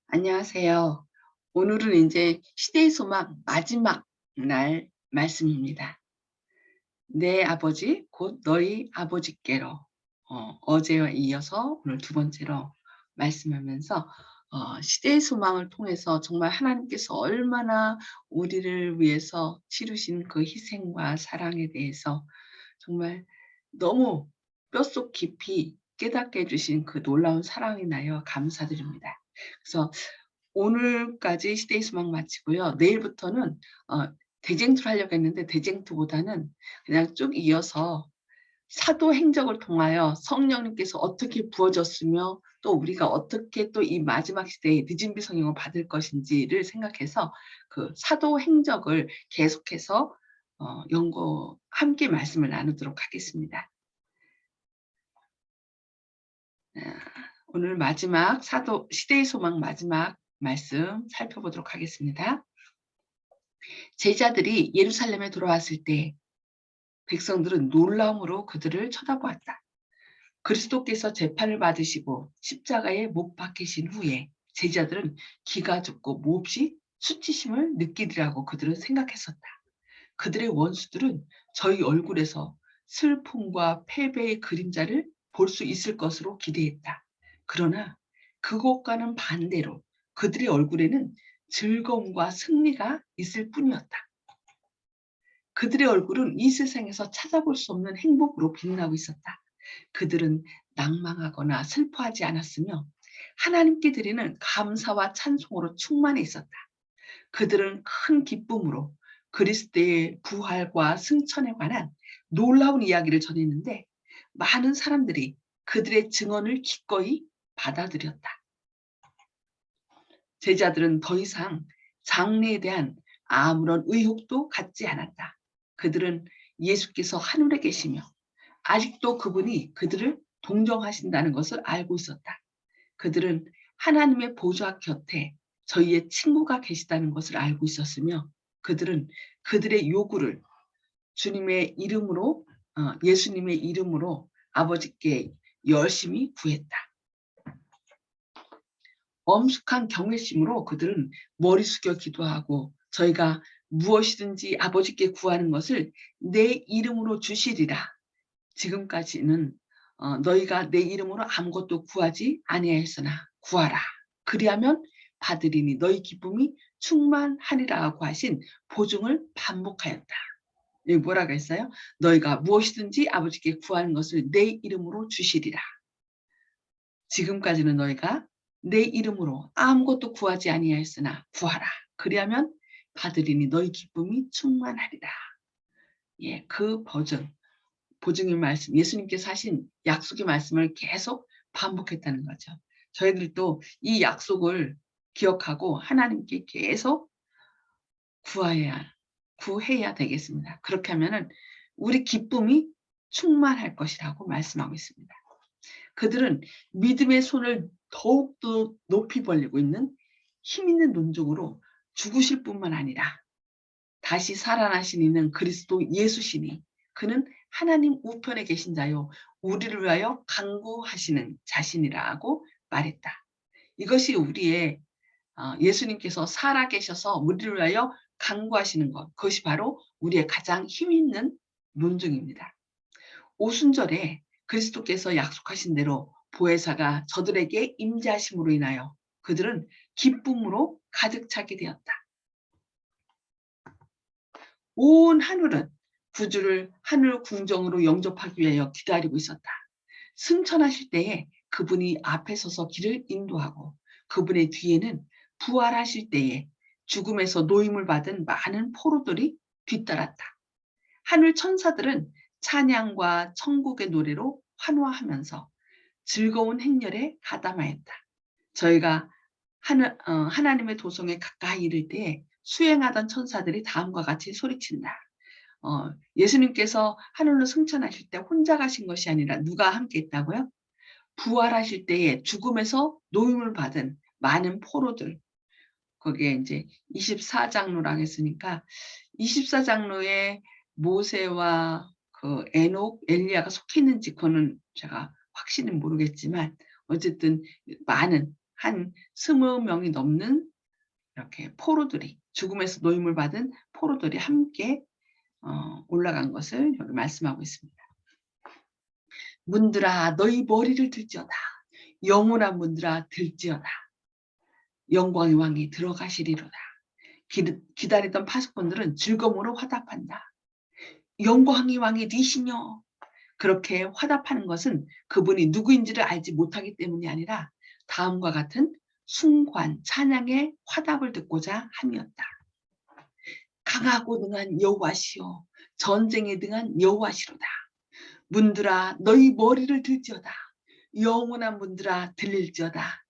안녕하세요. 오늘은 이제 시대의 소망 마지막 날 말씀입니다. 내 아버지 곧 너희 아버지께로 어제와 이어서 오늘 두 번째로 말씀하면서 시대의 소망을 통해서 정말 하나님께서 얼마나 우리를 위해서 치르신 그 희생과 사랑에 대해서 정말 너무 뼛속 깊이 깨닫게 해 주신 그 놀라운 사랑에 인하여 감사드립니다. 그래서 오늘까지 시대의 소망 마치고요. 내일부터는 대쟁투를 하려고 했는데 대쟁투보다는 그냥 쭉 이어서 사도행적을 통하여 성령님께서 어떻게 부어졌으며 또 우리가 어떻게 또 이 마지막 시대에 늦은비 성령을 받을 것인지를 생각해서 그 사도행적을 계속해서 연구 함께 말씀을 나누도록 하겠습니다. 아, 오늘 마지막 사도 시대의 소망 마지막 말씀 살펴보도록 하겠습니다. 제자들이 예루살렘에 돌아왔을 때 백성들은 놀라움으로 그들을 쳐다보았다. 그리스도께서 재판을 받으시고 십자가에 못 박히신 후에 제자들은 기가 죽고 몹시 수치심을 느끼리라고 그들은 생각했었다. 그들의 원수들은 저희 얼굴에서 슬픔과 패배의 그림자를 볼 수 있을 것으로 기대했다. 그러나 그것과는 반대로 그들의 얼굴에는 즐거움과 승리가 있을 뿐이었다. 그들의 얼굴은 이 세상에서 찾아볼 수 없는 행복으로 빛나고 있었다. 그들은 낭망하거나 슬퍼하지 않았으며 하나님께 드리는 감사와 찬송으로 충만해 있었다. 그들은 큰 기쁨으로 그리스도의 부활과 승천에 관한 놀라운 이야기를 전했는데 많은 사람들이 그들의 증언을 기꺼이 받아들였다. 제자들은 더 이상 장래에 대한 아무런 의혹도 갖지 않았다. 그들은 예수께서 하늘에 계시며 아직도 그분이 그들을 동정하신다는 것을 알고 있었다. 그들은 하나님의 보좌 곁에 저희의 친구가 계시다는 것을 알고 있었으며 그들은 그들의 요구를 주님의 이름으로 예수님의 이름으로 아버지께 열심히 구했다. 엄숙한 경외심으로 그들은 머리 숙여 기도하고 저희가 무엇이든지 아버지께 구하는 것을 내 이름으로 주시리라. 지금까지는 너희가 내 이름으로 아무것도 구하지 아니하였으나 구하라. 그리하면 받으리니 너희 기쁨이 충만하리라고 하신 보증을 반복하였다. 여기 뭐라고 했어요? 너희가 무엇이든지 아버지께 구하는 것을 내 이름으로 주시리라. 지금까지는 너희가 내 이름으로 아무것도 구하지 아니하였으나 구하라. 그리하면 받으리니 너희 기쁨이 충만하리라. 예, 그 보증의 말씀, 예수님께서 하신 약속의 말씀을 계속 반복했다는 거죠. 저희들도 이 약속을 기억하고 하나님께 계속 구해야 되겠습니다. 그렇게 하면은 우리 기쁨이 충만할 것이라고 말씀하고 있습니다. 그들은 믿음의 손을 더욱더 높이 벌리고 있는 힘 있는 논증으로 죽으실 뿐만 아니라 다시 살아나신 이는 그리스도 예수시니 그는 하나님 우편에 계신 자요 우리를 위하여 간구하시는 자신이라고 말했다. 이것이 우리의 예수님께서 살아계셔서 우리를 위하여 간구하시는 것, 그것이 바로 우리의 가장 힘 있는 논증입니다. 오순절에 그리스도께서 약속하신 대로 보혜사가 저들에게 임재하심으로 인하여 그들은 기쁨으로 가득 차게 되었다. 온 하늘은 구주를 하늘 궁정으로 영접하기 위하여 기다리고 있었다. 승천하실 때에 그분이 앞에 서서 길을 인도하고 그분의 뒤에는 부활하실 때에 죽음에서 노임을 받은 많은 포로들이 뒤따랐다. 하늘 천사들은 찬양과 천국의 노래로 환호하면서 즐거운 행렬에 가담하였다. 저희가 하나님의 도성에 가까이 이를 때에 수행하던 천사들이 다음과 같이 소리친다. 예수님께서 하늘로 승천하실 때 혼자 가신 것이 아니라 누가 함께 있다고요? 부활하실 때에 죽음에서 노임을 받은 많은 포로들, 거기에 이제 24장로라고 했으니까 24장로에 모세와 그 에녹, 엘리야가 속해 있는지 그거는 제가 확실히 모르겠지만 어쨌든 많은 한 20명이 넘는 이렇게 포로들이, 죽음에서 노임을 받은 포로들이 함께 올라간 것을 여기 말씀하고 있습니다. 문들아 너희 머리를 들지어다. 영원한 문들아 들지어다. 영광의 왕이 들어가시리로다. 기다리던 파수꾼들은 즐거움으로 화답한다. 영광의 왕이 니시뇨. 그렇게 화답하는 것은 그분이 누구인지를 알지 못하기 때문이 아니라 다음과 같은 숭관, 찬양의 화답을 듣고자 함이었다. 강하고 능한 여호와시오. 전쟁에 능한 여호와시로다. 문들아 너희 머리를 들지어다. 영원한 문들아 들릴지어다.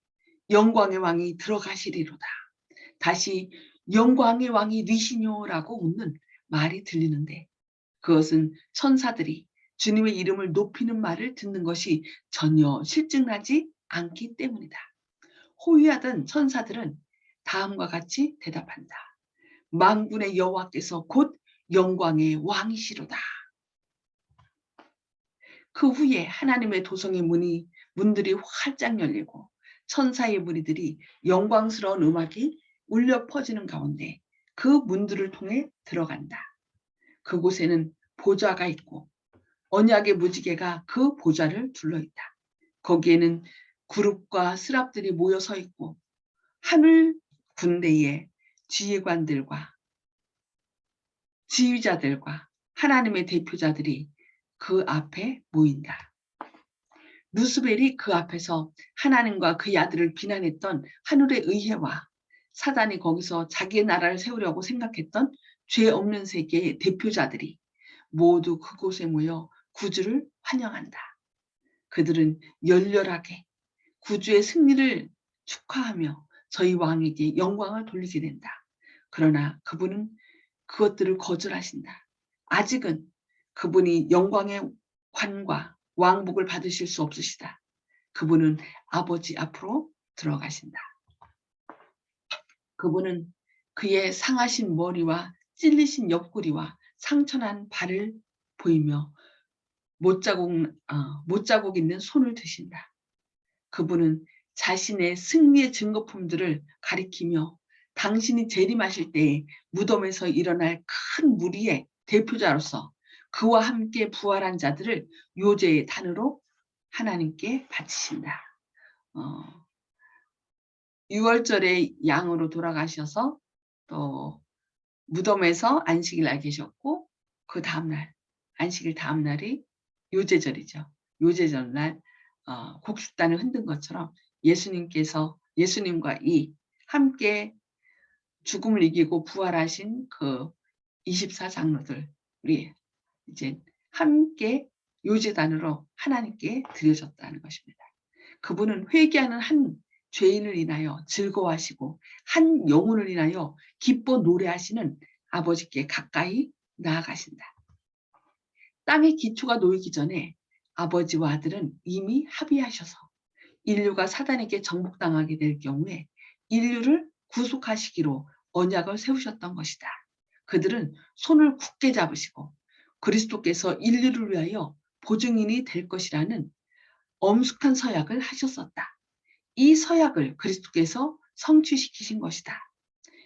영광의 왕이 들어가시리로다. 다시 영광의 왕이 니시뇨라고 묻는 말이 들리는데, 그것은 천사들이 주님의 이름을 높이는 말을 듣는 것이 전혀 실증나지 않기 때문이다. 호위하던 천사들은 다음과 같이 대답한다. 만군의 여호와께서 곧 영광의 왕이시로다. 그 후에 하나님의 도성의 문들이 활짝 열리고 천사의 무리들이 영광스러운 음악이 울려 퍼지는 가운데 그 문들을 통해 들어간다. 그곳에는 보좌가 있고 언약의 무지개가 그 보좌를 둘러있다. 거기에는 그룹과 스랍들이 모여 서 있고 하늘 군대의 지휘관들과 지휘자들과 하나님의 대표자들이 그 앞에 모인다. 루스벨이 그 앞에서 하나님과 그의 아들을 비난했던 하늘의 의회와 사단이 거기서 자기의 나라를 세우려고 생각했던 죄 없는 세계의 대표자들이 모두 그곳에 모여 구주를 환영한다. 그들은 열렬하게 구주의 승리를 축하하며 저희 왕에게 영광을 돌리게 된다. 그러나 그분은 그것들을 거절하신다. 아직은 그분이 영광의 관과 왕복을 받으실 수 없으시다. 그분은 아버지 앞으로 들어가신다. 그분은 그의 상하신 머리와 찔리신 옆구리와 상처난 발을 보이며 못자국 있는 손을 드신다. 그분은 자신의 승리의 증거품들을 가리키며 당신이 재림하실 때에 무덤에서 일어날 큰 무리의 대표자로서 그와 함께 부활한 자들을 요제의 단으로 하나님께 바치신다. 6월절에 양으로 돌아가셔서 또 무덤에서 안식일 날 계셨고, 그 다음날 안식일 다음날이 요제절이죠. 요제절 날 곡식단을 흔든 것처럼 예수님과 함께 죽음을 이기고 부활하신 그 24장로들이 이제 함께 요제단으로 하나님께 드려졌다는 것입니다. 그분은 회개하는 한 죄인을 인하여 즐거워하시고 한 영혼을 인하여 기뻐 노래하시는 아버지께 가까이 나아가신다. 땅의 기초가 놓이기 전에 아버지와 아들은 이미 합의하셔서 인류가 사단에게 정복당하게 될 경우에 인류를 구속하시기로 언약을 세우셨던 것이다. 그들은 손을 굳게 잡으시고 그리스도께서 인류를 위하여 보증인이 될 것이라는 엄숙한 서약을 하셨었다. 이 서약을 그리스도께서 성취시키신 것이다.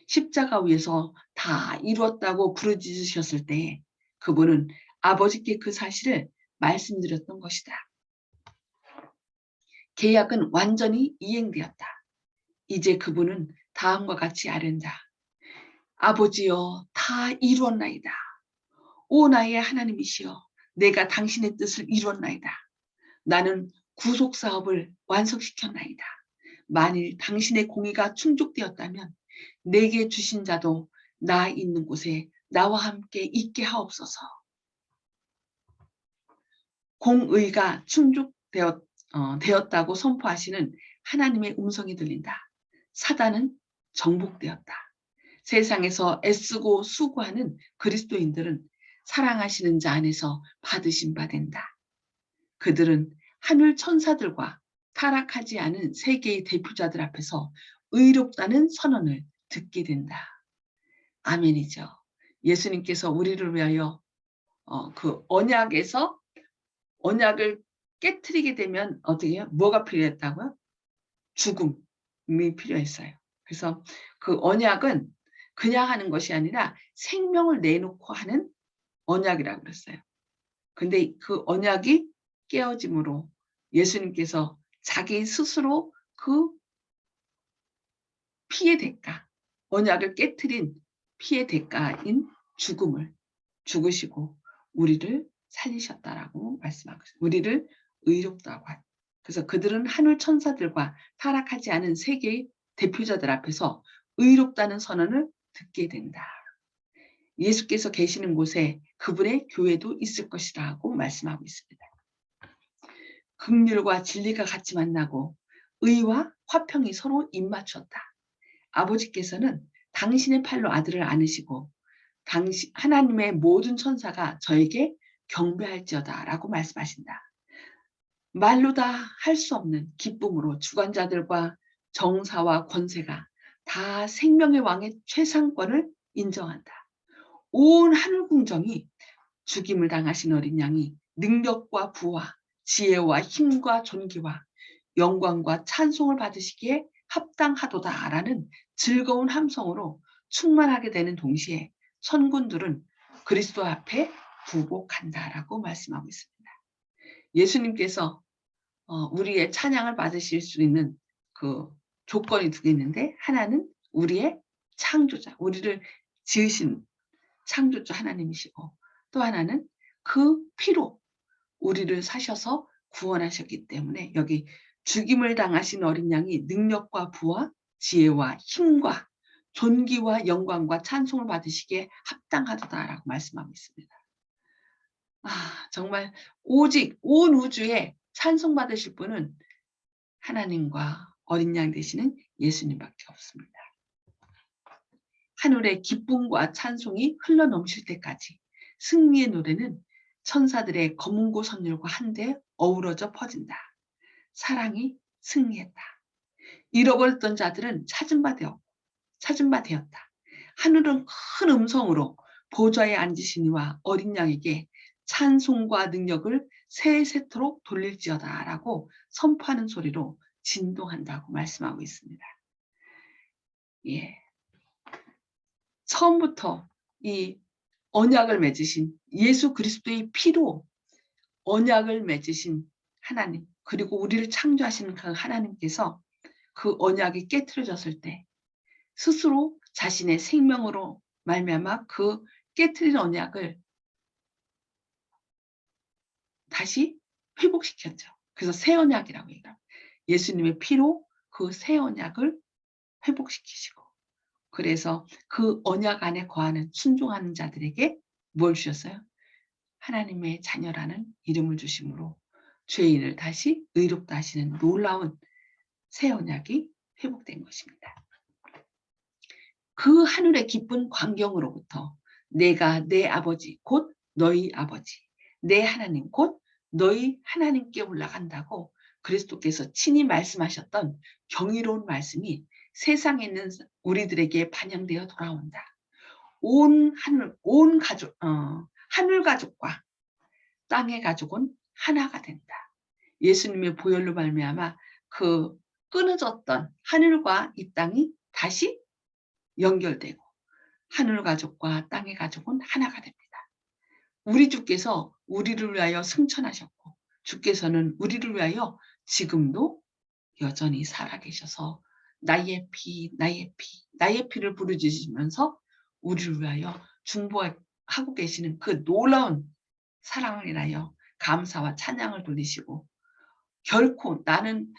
십자가 위에서 다 이루었다고 부르짖으셨을 때 그분은 아버지께 그 사실을 말씀드렸던 것이다. 계약은 완전히 이행되었다. 이제 그분은 다음과 같이 아랜다. 아버지여, 다 이루었나이다. 오 나의 하나님이시여, 내가 당신의 뜻을 이루었나이다. 나는 구속사업을 완성시켰나이다. 만일 당신의 공의가 충족되었다면 내게 주신 자도 나 있는 곳에 나와 함께 있게 하옵소서. 공의가 충족되었다고 선포하시는 하나님의 음성이 들린다. 사단은 정복되었다. 세상에서 애쓰고 수고하는 그리스도인들은 사랑하시는 자 안에서 받으신 바 된다. 그들은 하늘 천사들과 타락하지 않은 세계의 대표자들 앞에서 의롭다는 선언을 듣게 된다. 아멘이죠. 예수님께서 우리를 위하여 그 언약을 깨트리게 되면 어떻게 해요? 뭐가 필요했다고요? 죽음. 필요했어요. 그래서 그 언약은 그냥 하는 것이 아니라 생명을 내놓고 하는 언약이라고 그랬어요. 근데 그 언약이 깨어짐으로 예수님께서 자기 스스로 그 피의 대가, 언약을 깨트린 피의 대가인 죽음을 죽으시고 우리를 살리셨다라고 말씀하고 있어요. 우리를 의롭다고 하죠. 그래서 그들은 하늘 천사들과 타락하지 않은 세계의 대표자들 앞에서 의롭다는 선언을 듣게 된다. 예수께서 계시는 곳에 그분의 교회도 있을 것이라고 말씀하고 있습니다. 긍휼과 진리가 같이 만나고 의와 화평이 서로 입맞췄다. 아버지께서는 당신의 팔로 아들을 안으시고 하나님의 모든 천사가 저에게 경배할지어다 라고 말씀하신다. 말로 다 할 수 없는 기쁨으로 주관자들과 정사와 권세가 다 생명의 왕의 최상권을 인정한다. 온 하늘 궁정이 죽임을 당하신 어린 양이 능력과 부와 지혜와 힘과 존귀와 영광과 찬송을 받으시기에 합당하도다라는 즐거운 함성으로 충만하게 되는 동시에 천군들은 그리스도 앞에 굴복한다라고 말씀하고 있습니다. 예수님께서 우리의 찬양을 받으실 수 있는 그 조건이 두 개 있는데, 하나는 우리의 창조자, 우리를 지으신 창조주 하나님이시고, 또 하나는 그 피로 우리를 사셔서 구원하셨기 때문에 여기 죽임을 당하신 어린 양이 능력과 부와 지혜와 힘과 존귀와 영광과 찬송을 받으시기에 합당하도다라고 말씀하고 있습니다. 정말 오직 온 우주에 찬송받으실 분은 하나님과 어린 양 되시는 예수님밖에 없습니다. 하늘의 기쁨과 찬송이 흘러넘칠 때까지 승리의 노래는 천사들의 검은고 선율과 한데 어우러져 퍼진다. 사랑이 승리했다. 잃어버렸던 자들은 찾은 바 되었다. 하늘은 큰 음성으로 보좌에 앉으신 이와 어린 양에게 찬송과 능력을 세세토록 돌릴지어다 라고 선포하는 소리로 진동한다고 말씀하고 있습니다. 예. 처음부터 이 언약을 맺으신 예수 그리스도의 피로 언약을 맺으신 하나님, 그리고 우리를 창조하시는 그 하나님께서 그 언약이 깨트려졌을 때 스스로 자신의 생명으로 말미암아 그 깨트린 언약을 다시 회복시켰죠. 그래서 새 언약이라고 얘기합니다. 예수님의 피로 그 새 언약을 회복시키시고, 그래서 그 언약 안에 거하는 순종하는 자들에게 뭘 주셨어요? 하나님의 자녀라는 이름을 주심으로 죄인을 다시 의롭다 하시는 놀라운 새 언약이 회복된 것입니다. 그 하늘의 기쁜 광경으로부터 내가 내 아버지 곧 너희 아버지, 내 하나님 곧 너희 하나님께 올라간다고 그리스도께서 친히 말씀하셨던 경이로운 말씀이 세상에 있는 우리들에게 반영되어 돌아온다. 온 가족, 하늘 가족과 땅의 가족은 하나가 된다. 예수님의 보혈로 말미암아 그 끊어졌던 하늘과 이 땅이 다시 연결되고 하늘 가족과 땅의 가족은 하나가 됩니다. 우리 주께서 우리를 위하여 승천하셨고 주께서는 우리를 위하여 지금도 여전히 살아계셔서 나의 피, 나의 피, 나의 피를 부르짖으면서 우리를 위하여 중보하고 계시는 그 놀라운 사랑을 인하여 감사와 찬양을 돌리시고, 결코 나는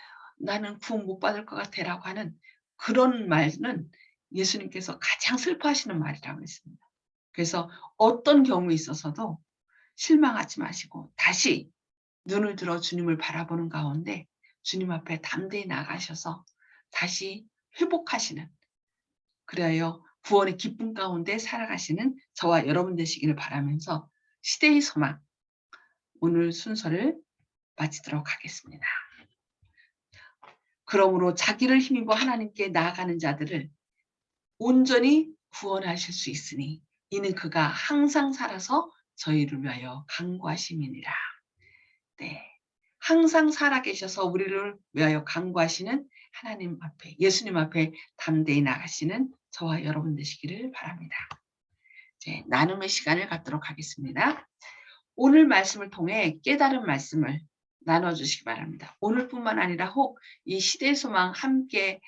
구원 못 받을 것 같아라고 하는 그런 말은 예수님께서 가장 슬퍼하시는 말이라고 했습니다. 그래서 어떤 경우에 있어서도 실망하지 마시고 다시 눈을 들어 주님을 바라보는 가운데 주님 앞에 담대히 나가셔서 다시 회복하시는, 그래야 구원의 기쁨 가운데 살아가시는 저와 여러분 되시기를 바라면서 시대의 소망 오늘 순서를 마치도록 하겠습니다. 그러므로 자기를 힘입어 하나님께 나아가는 자들을 온전히 구원하실 수 있으니 이는 그가 항상 살아서 저희를 위하여 간구하심이니라. 네, 항상 살아계셔서 우리를 위하여 간구하시는 하나님 앞에, 예수님 앞에 담대히 나가시는 저와 여러분 되시기를 바랍니다. 이제 나눔의 시간을 갖도록 하겠습니다. 오늘 말씀을 통해 깨달은 말씀을 나눠주시기 바랍니다. 오늘뿐만 아니라 혹 이 시대의 소망 함께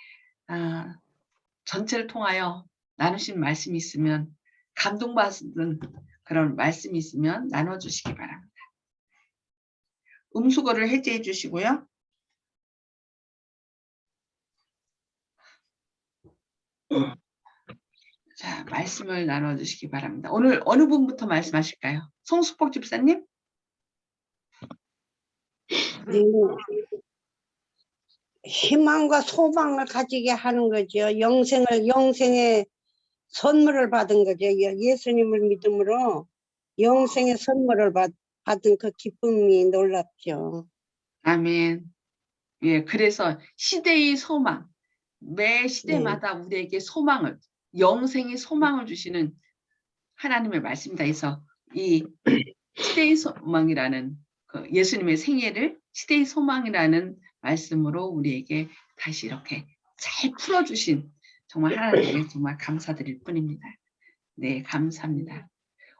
전체를 통하여 나누신 말씀이 있으면, 감동받은 그런 말씀이 있으면 나눠주시기 바랍니다. 음수거를 해제해 주시고요. 자, 말씀을 나눠주시기 바랍니다. 오늘 어느 분부터 말씀하실까요? 송수복 집사님? 네. 희망과 소망을 가지게 하는 거죠. 영생의 선물을 받은 거죠. 예수님을 믿음으로 영생의 선물을 받은 그 기쁨이 놀랍죠. 아멘. 예, 그래서 시대의 소망, 매 시대마다 네. 우리에게 소망을, 영생의 소망을 주시는 하나님의 말씀이다 해서 이 시대의 소망이라는 그 예수님의 생애를 시대의 소망이라는 말씀으로 우리에게 다시 이렇게 잘 풀어주신 정말 하나님께 정말 감사드릴 뿐입니다. 네, 감사합니다.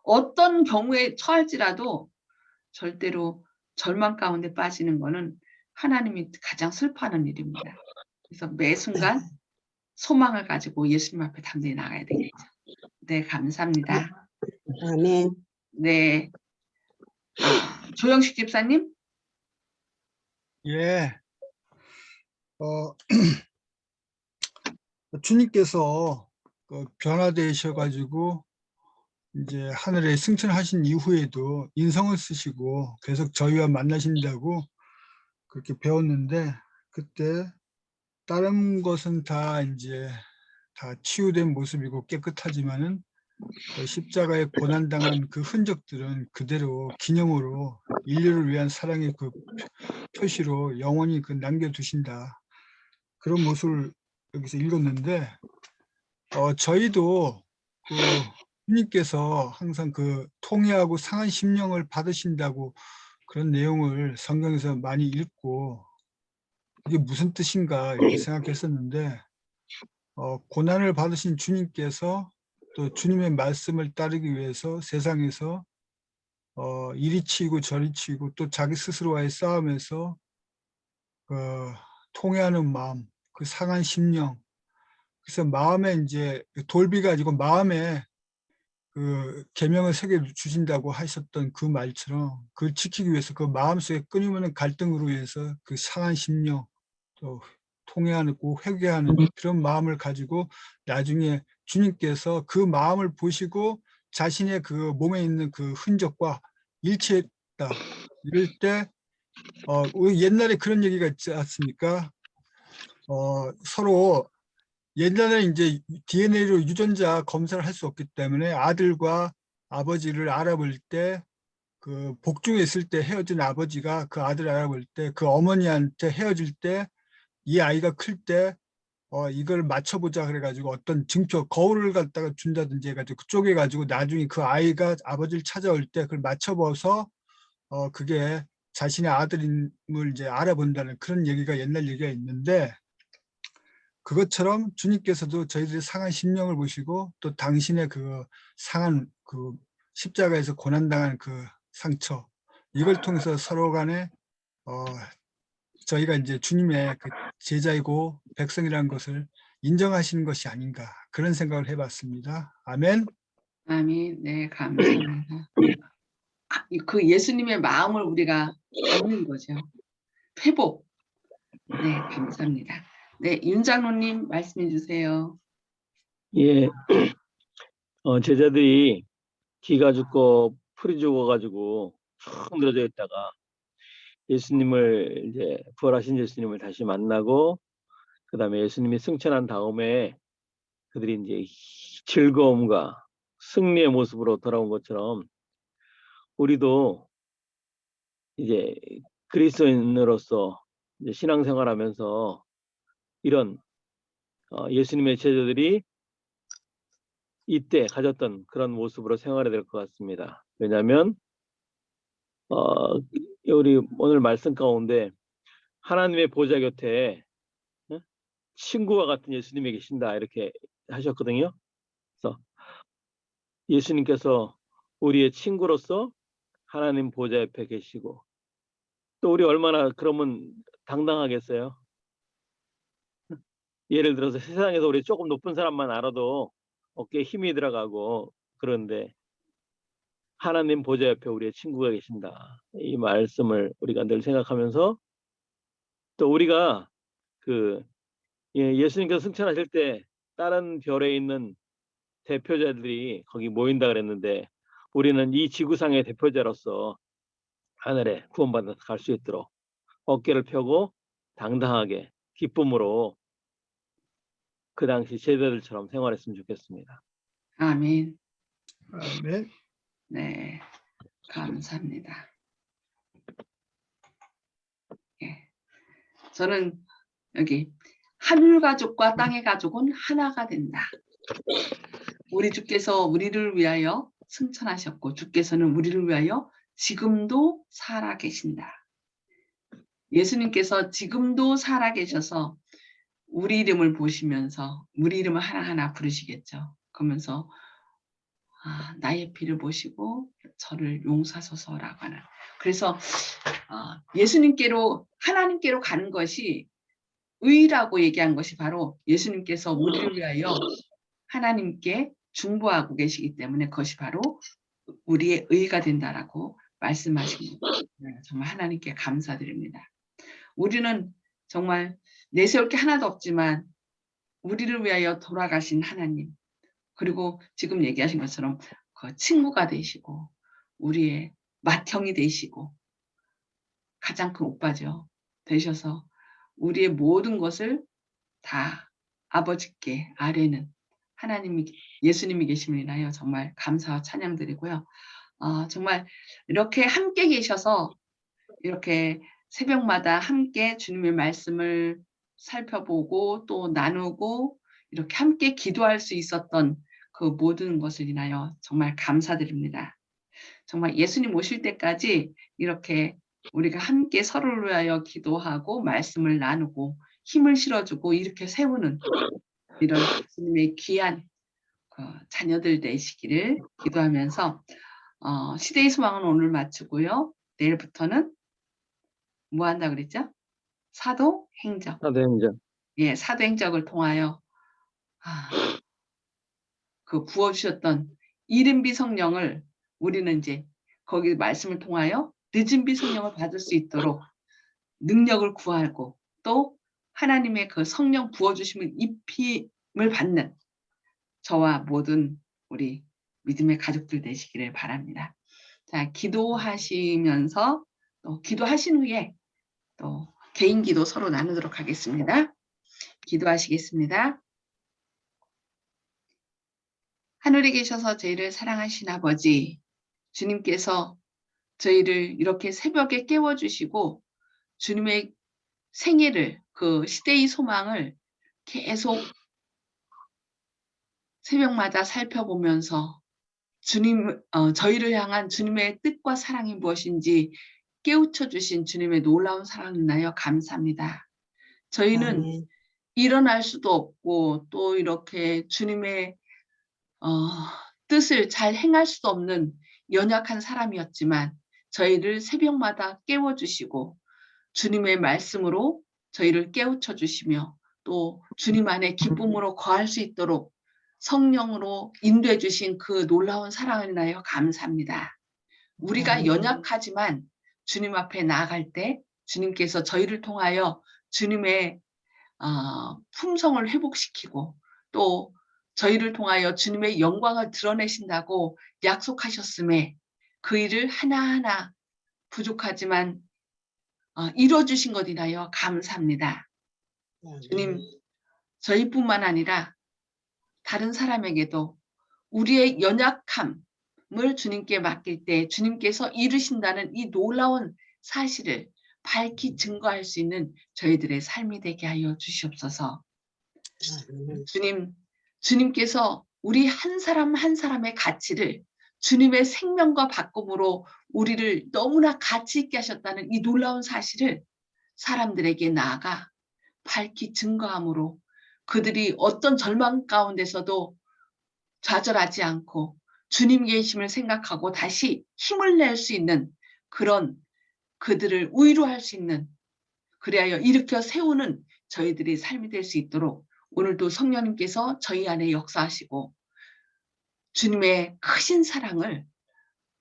어떤 경우에 처할지라도 절대로 절망 가운데 빠지는 것은 하나님이 가장 슬퍼하는 일입니다. 그래서 매 순간 소망을 가지고 예수님 앞에 담대히 나가야 되겠죠. 네, 감사합니다. 아멘. 네, 조영식 집사님. 예, 주님께서 변화되셔가지고 이제 하늘에 승천하신 이후에도 인성을 쓰시고 계속 저희와 만나신다고 그렇게 배웠는데, 그때 다른 것은 다 이제 다 치유된 모습이고 깨끗하지만은 그 십자가에 고난당한 그 흔적들은 그대로 기념으로 인류를 위한 사랑의 그 표시로 영원히 그 남겨두신다. 그런 모습을 여기서 읽었는데, 저희도 그 주님께서 항상 그 통회하고 상한 심령을 받으신다고 그런 내용을 성경에서 많이 읽고, 이게 무슨 뜻인가 이렇게 생각했었는데, 고난을 받으신 주님께서 또 주님의 말씀을 따르기 위해서 세상에서 이리 치이고 저리 치이고 또 자기 스스로와의 싸움에서 통회하는 마음, 그 상한 심령, 그래서 마음에 이제 돌비 가지고 마음에 그 계명을 새겨 주신다고 하셨던 그 말처럼 그걸 지키기 위해서 그 마음속에 끊임없는 갈등으로 인해서 그 상한 심령, 또 통회하고 회개하는 그런 마음을 가지고 나중에 주님께서 그 마음을 보시고 자신의 그 몸에 있는 그 흔적과 일치했다. 이럴 때 우리 옛날에 그런 얘기가 있지 않습니까? 서로 옛날에 이제 DNA로 유전자 검사를 할 수 없기 때문에 아들과 아버지를 알아볼 때, 그 복중에 있을 때 헤어진 아버지가 그 아들을 알아볼 때, 그 어머니한테 헤어질 때 이 아이가 클 때 이걸 맞춰보자 그래가지고 어떤 증표 거울을 갖다가 준다든지 해가지고 그쪽에 가지고 나중에 그 아이가 아버지를 찾아올 때 그걸 맞춰봐서 그게 자신의 아들임을 이제 알아본다는 그런 얘기가 옛날 얘기가 있는데, 그것처럼 주님께서도 저희들의 상한 심령을 보시고 또 당신의 그 상한 그 십자가에서 고난당한 그 상처, 이걸 통해서 서로 간에 저희가 이제 주님의 그 제자이고 백성이라는 것을 인정하시는 것이 아닌가, 그런 생각을 해봤습니다. 아멘. 아멘. 네, 감사합니다. 그 예수님의 마음을 우리가 받는 거죠. 회복. 네, 감사합니다. 네, 윤 장로님 말씀해 주세요. 예, 제자들이 기가 죽고 풀이 죽어가지고 쭉 늘어져 있다가 예수님을 이제 부활하신 예수님을 다시 만나고 그 다음에 예수님이 승천한 다음에 그들이 이제 즐거움과 승리의 모습으로 돌아온 것처럼 우리도 이제 그리스도인으로서 이제 신앙생활하면서 이런 예수님의 제자들이 이때 가졌던 그런 모습으로 생활해야 될 것 같습니다. 왜냐하면 우리 오늘 말씀 가운데 하나님의 보좌 곁에 친구와 같은 예수님이 계신다 이렇게 하셨거든요. 그래서 예수님께서 우리의 친구로서 하나님 보좌 옆에 계시고 또 우리 얼마나 그러면 당당하겠어요. 예를 들어서 세상에서 우리 조금 높은 사람만 알아도 어깨에 힘이 들어가고 그런데 하나님 보좌 옆에 우리의 친구가 계신다. 이 말씀을 우리가 늘 생각하면서 또 우리가 예수님께서 승천하실 때 다른 별에 있는 대표자들이 거기 모인다 그랬는데 우리는 이 지구상의 대표자로서 하늘에 구원받아서 갈 수 있도록 어깨를 펴고 당당하게 기쁨으로 그 당시 제자들처럼 생활했으면 좋겠습니다. 아멘. 아멘. 네, 감사합니다. 예. 저는 여기 하늘 가족과 땅의 가족은 하나가 된다. 우리 주께서 우리를 위하여 승천하셨고 주께서는 우리를 위하여 지금도 살아 계신다. 예수님께서 지금도 살아 계셔서 우리 이름을 보시면서 우리 이름을 하나하나 부르시겠죠. 그러면서 나의 피를 보시고 저를 용서하소서라고 하는. 그래서 예수님께로 하나님께로 가는 것이 의라고 얘기한 것이 바로 예수님께서 우리를 위하여 하나님께 중보하고 계시기 때문에 그것이 바로 우리의 의가 된다라고 말씀하신 것. 정말 하나님께 감사드립니다. 우리는 정말 내세울 게 하나도 없지만 우리를 위하여 돌아가신 하나님 그리고 지금 얘기하신 것처럼 그 친구가 되시고 우리의 맏형이 되시고 가장 큰 오빠죠. 되셔서 우리의 모든 것을 다 아버지께 아뢰는 하나님이 예수님이 계심을 인하여 정말 감사와 찬양드리고요. 정말 이렇게 함께 계셔서 이렇게 새벽마다 함께 주님의 말씀을 살펴보고 또 나누고 이렇게 함께 기도할 수 있었던 그 모든 것을 인하여 정말 감사드립니다. 정말 예수님 오실 때까지 이렇게 우리가 함께 서로를 위하여 기도하고 말씀을 나누고 힘을 실어주고 이렇게 세우는 이런 주님의 귀한 자녀들 되시기를 기도하면서 시대의 소망은 오늘 마치고요. 내일부터는 뭐 한다 그랬죠? 사도행적. 사도행전. 예, 사도행적을 통하여 그 부어주셨던 이른비 성령을 우리는 이제 거기 말씀을 통하여 늦은비 성령을 받을 수 있도록 능력을 구하고 또 하나님의 그 성령 부어주심을 입힘을 받는 저와 모든 우리 믿음의 가족들 되시기를 바랍니다. 자, 기도하시면서 또 기도하신 후에 또 개인 기도 서로 나누도록 하겠습니다. 기도하시겠습니다. 하늘에 계셔서 저희를 사랑하신 아버지, 주님께서 저희를 이렇게 새벽에 깨워주시고 주님의 생애를 그 시대의 소망을 계속 새벽마다 살펴보면서 주님, 저희를 향한 주님의 뜻과 사랑이 무엇인지 깨우쳐 주신 주님의 놀라운 사랑을 인하여 감사합니다. 저희는 아멘. 일어날 수도 없고 또 이렇게 주님의 뜻을 잘 행할 수도 없는 연약한 사람이었지만 저희를 새벽마다 깨워주시고 주님의 말씀으로 저희를 깨우쳐 주시며 또 주님 안에 기쁨으로 거할 수 있도록 성령으로 인도해 주신 그 놀라운 사랑을 인하여 감사합니다. 우리가 연약하지만 주님 앞에 나아갈 때 주님께서 저희를 통하여 주님의 품성을 회복시키고 또 저희를 통하여 주님의 영광을 드러내신다고 약속하셨음에 그 일을 하나하나 부족하지만 이루어주신 것 인하여 감사합니다. 주님, 저희뿐만 아니라 다른 사람에게도 우리의 연약함을 주님께 맡길 때 주님께서 이루신다는 이 놀라운 사실을 밝히 증거할 수 있는 저희들의 삶이 되게 하여 주시옵소서. 주님, 주님께서 우리 한 사람 한 사람의 가치를 주님의 생명과 바꿈으로 우리를 너무나 가치 있게 하셨다는 이 놀라운 사실을 사람들에게 나아가 밝히 증거함으로 그들이 어떤 절망 가운데서도 좌절하지 않고 주님 계심을 생각하고 다시 힘을 낼 수 있는 그런 그들을 위로할 수 있는 그리하여 일으켜 세우는 저희들의 삶이 될 수 있도록 오늘도 성령님께서 저희 안에 역사하시고 주님의 크신 사랑을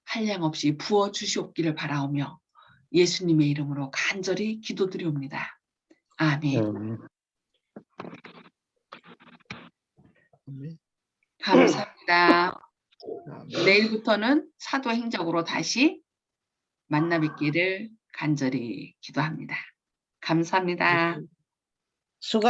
한량없이 부어 주시옵기를 바라오며 예수님의 이름으로 간절히 기도드리옵니다. 아멘. 아멘. 감사합니다. 아멘. 내일부터는 사도행적으로 다시 만나 뵙기를 간절히 기도합니다. 감사합니다. 수고